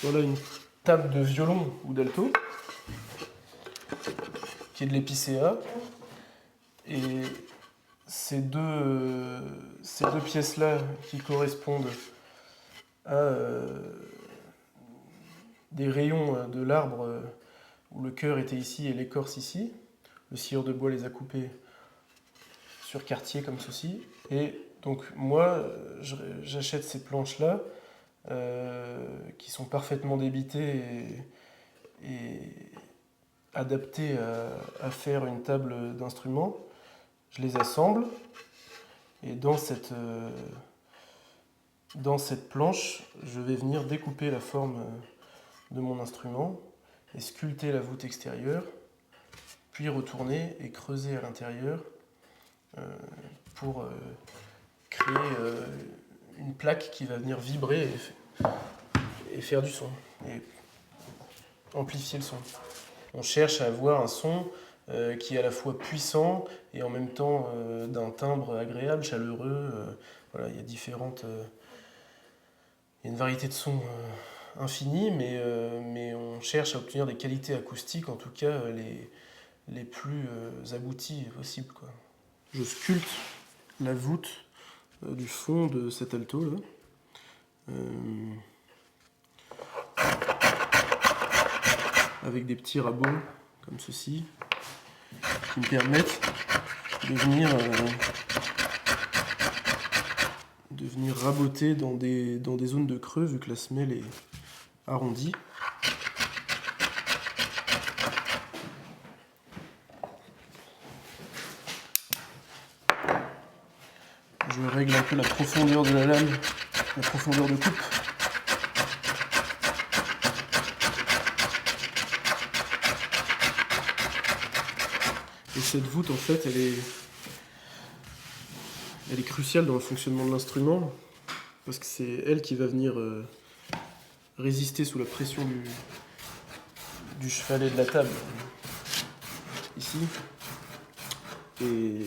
Voilà une table de violon ou d'alto, qui est de l'épicéa. Et ces deux pièces-là qui correspondent à des rayons de l'arbre où le cœur était ici et l'écorce ici. Le scieur de bois les a coupés sur quartier comme ceci. Et donc moi, j'achète ces planches-là qui sont parfaitement débitées et adaptées à faire une table d'instruments. Je les assemble et dans cette planche, je vais venir découper la forme de mon instrument et sculpter la voûte extérieure, puis retourner et creuser à l'intérieur pour créer une plaque qui va venir vibrer et faire du son, et amplifier le son. On cherche à avoir un son qui est à la fois puissant et en même temps d'un timbre agréable, chaleureux. Voilà, il y a une variété de sons infinie, mais on cherche à obtenir des qualités acoustiques, en tout cas les plus abouties possibles, quoi. Je sculpte la voûte du fond de cet alto là. Avec des petits rabots comme ceci qui me permettent de venir raboter dans des zones de creux vu que la semelle est arrondie. Je règle un peu la profondeur de la lame, la profondeur de coupe. Et cette voûte, en fait, elle est cruciale dans le fonctionnement de l'instrument, parce que c'est elle qui va venir résister sous la pression du chevalet de la table, ici, et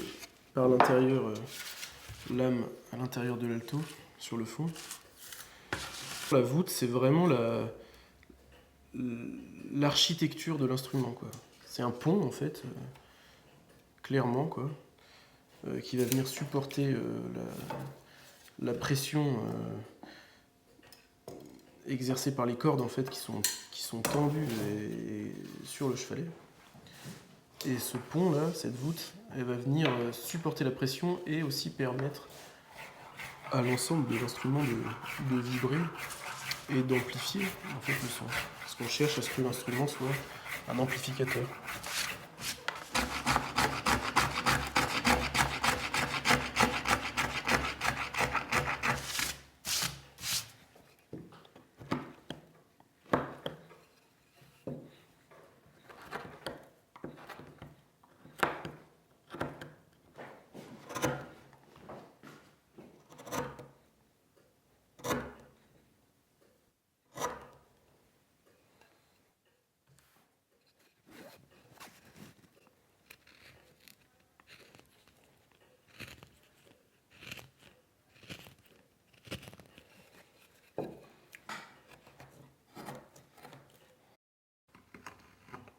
par l'intérieur, lame à l'intérieur de l'alto, sur le fond. La voûte, c'est vraiment l'architecture de l'instrument, quoi. C'est un pont, en fait, clairement, quoi, qui va venir supporter la pression exercée par les cordes, en fait, qui sont tendues sur le chevalet. Et ce pont-là, cette voûte, elle va venir supporter la pression et aussi permettre à l'ensemble de l'instrument de vibrer et d'amplifier, en fait, le son. Parce qu'on cherche à ce que l'instrument soit un amplificateur.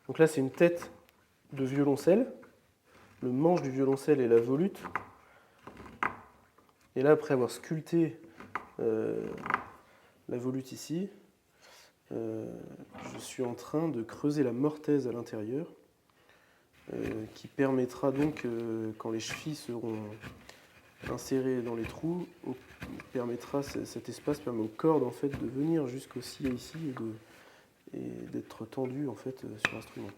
Donc là, c'est une tête de violoncelle, le manche du violoncelle et la volute. Et là, après avoir sculpté la volute ici, je suis en train de creuser la mortaise à l'intérieur, qui permettra donc, quand les chevilles seront insérées dans les trous, cet espace permet aux cordes en fait, de venir jusqu'au scié ici et d'être tendues en fait, sur l'instrument.